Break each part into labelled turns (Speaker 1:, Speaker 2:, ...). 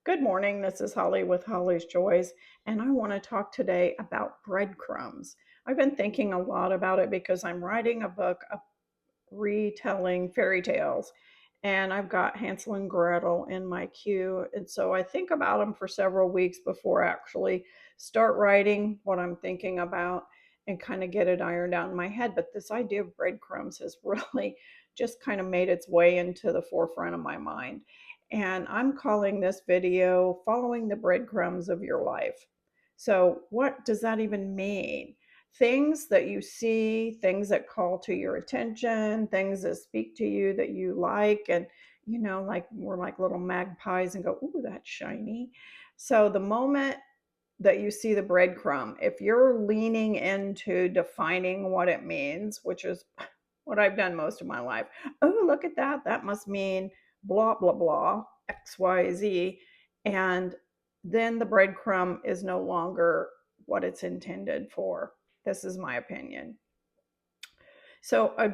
Speaker 1: Good morning. This is Holly with Holly's Joys, and I want to talk today about breadcrumbs. I've been thinking a lot about it because I'm writing a book retelling fairy tales, and I've got Hansel and Gretel in my queue. And so I think about them for several weeks before I actually start writing what I'm thinking about and kind of get it ironed out in my head. But this idea of breadcrumbs has really just kind of made its way into the forefront of my mind. And I'm calling this video Following the Breadcrumbs of Your Life. So, what does that even mean? Things that you see, things that call to your attention, things that speak to you that you like, and like we're like little magpies and go, "Ooh, that's shiny." So the moment that you see the breadcrumb, if you're leaning into defining what it means, which is what I've done most of my life. Oh, look at that. That must mean blah, blah, blah, XYZ. And then the breadcrumb is no longer what it's intended for. This is my opinion. So a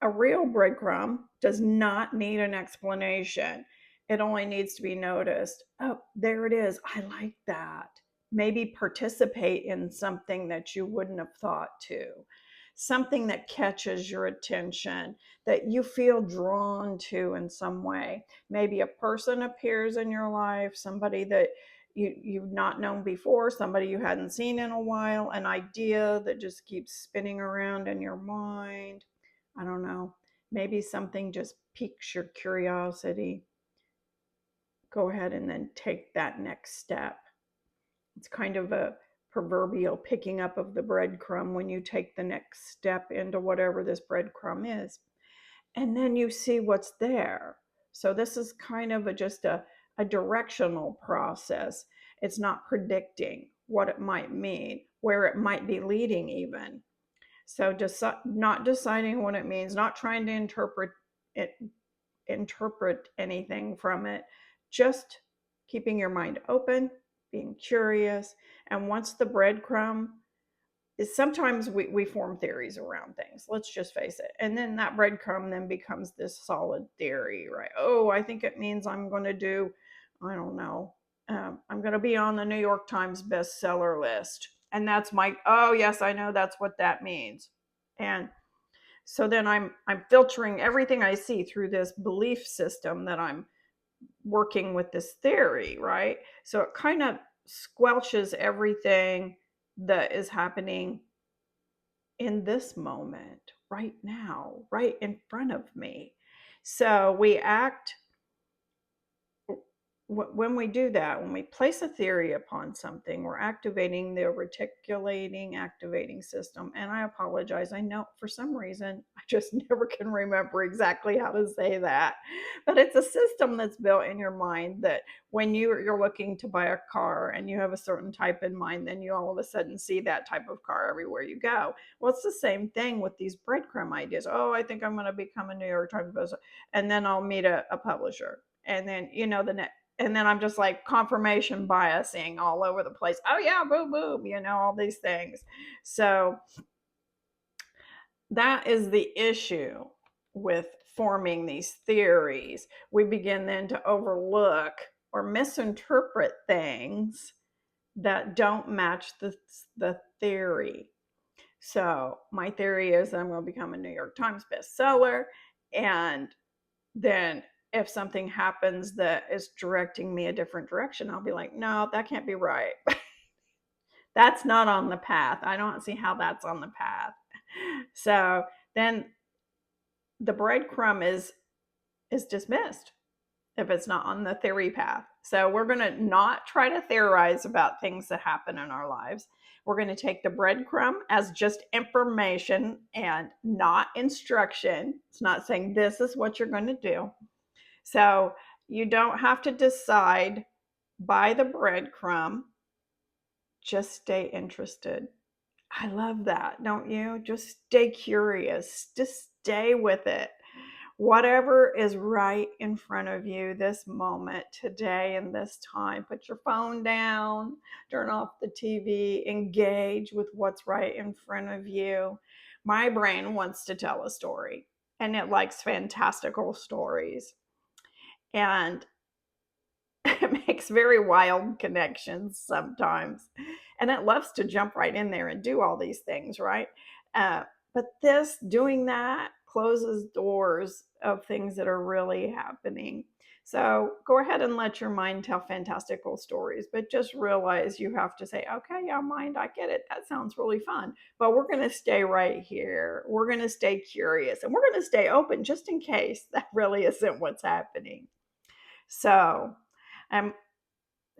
Speaker 1: real breadcrumb, does not need an explanation. It only needs to be noticed. Oh, there it is. I like that. Maybe participate in something that you wouldn't have thought to. Something that catches your attention, that you feel drawn to in some way. Maybe a person appears in your life, somebody that you've not known before, somebody you hadn't seen in a while, an idea that just keeps spinning around in your mind. I don't know. Maybe something just piques your curiosity. Go ahead and then take that next step. It's kind of a proverbial picking up of the breadcrumb when you take the next step into whatever this breadcrumb is. And then you see what's there. So this is kind of a directional process. It's not predicting what it might mean, where it might be leading even. So just not deciding what it means, not trying to interpret anything from it, just keeping your mind open, being curious. And once the breadcrumb is, sometimes we form theories around things, let's just face it. And then that breadcrumb then becomes this solid theory, right? Oh, I think it means I'm going to do, I don't know, I'm going to be on the New York Times bestseller list. And that's oh, yes, I know that's what that means. And so then I'm filtering everything I see through this belief system that I'm working with this theory, right? So it kind of squelches everything that is happening in this moment, right now, right in front of me. So we act when we do that, when we place a theory upon something, we're activating the reticulating activating system. And I apologize. I know for some reason, I just never can remember exactly how to say that. But it's a system that's built in your mind that when you're looking to buy a car and you have a certain type in mind, then you all of a sudden see that type of car everywhere you go. Well, it's the same thing with these breadcrumb ideas. Oh, I think I'm going to become a New York Times bestseller. And then I'll meet a publisher. And then, and then I'm just like confirmation biasing all over the place. Oh yeah, boom, boom, all these things. So that is the issue with forming these theories. We begin then to overlook or misinterpret things that don't match the theory. So my theory is that I'm going to become a New York Times bestseller, and then if something happens that is directing me a different direction, I'll be like, no, that can't be right. That's not on the path. I don't see how that's on the path. So then the breadcrumb is dismissed if it's not on the theory path. So we're going to not try to theorize about things that happen in our lives. We're going to take the breadcrumb as just information and not instruction. It's not saying this is what you're going to do. So you don't have to decide by the breadcrumb. Just stay interested. I love that, don't you? Just stay curious. Just stay with it. Whatever is right in front of you this moment, today, and this time, put your phone down, turn off the TV, engage with what's right in front of you. My brain wants to tell a story, and it likes fantastical stories. And makes very wild connections sometimes. And it loves to jump right in there and do all these things, right? Uh, but this doing that closes doors of things that are really happening. So go ahead and let your mind tell fantastical stories, but just realize you have to say, okay, yeah, mind, I get it. That sounds really fun. But we're going to stay right here. We're going to stay curious and we're going to stay open just in case that really isn't what's happening. So, um,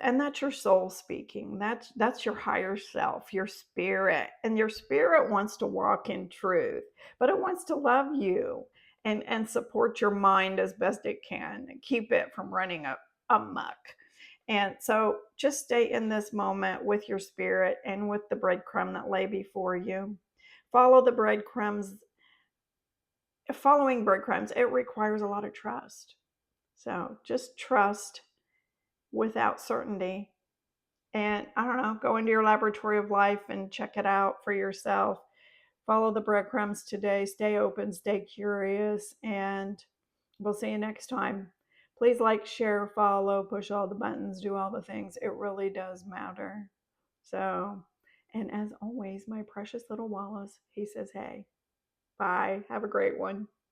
Speaker 1: and that's your soul speaking. That's your higher self, your spirit. And your spirit wants to walk in truth, but it wants to love you and support your mind as best it can and keep it from running amok. And so just stay in this moment with your spirit and with the breadcrumb that lay before you. Follow the breadcrumbs. Following breadcrumbs, it requires a lot of trust. So just trust without certainty. And I don't know, go into your laboratory of life and check it out for yourself. Follow the breadcrumbs today. Stay open, stay curious, and we'll see you next time. Please like, share, follow, push all the buttons, do all the things. It really does matter. So, and as always, my precious little Wallace, he says, hey, bye. Have a great one.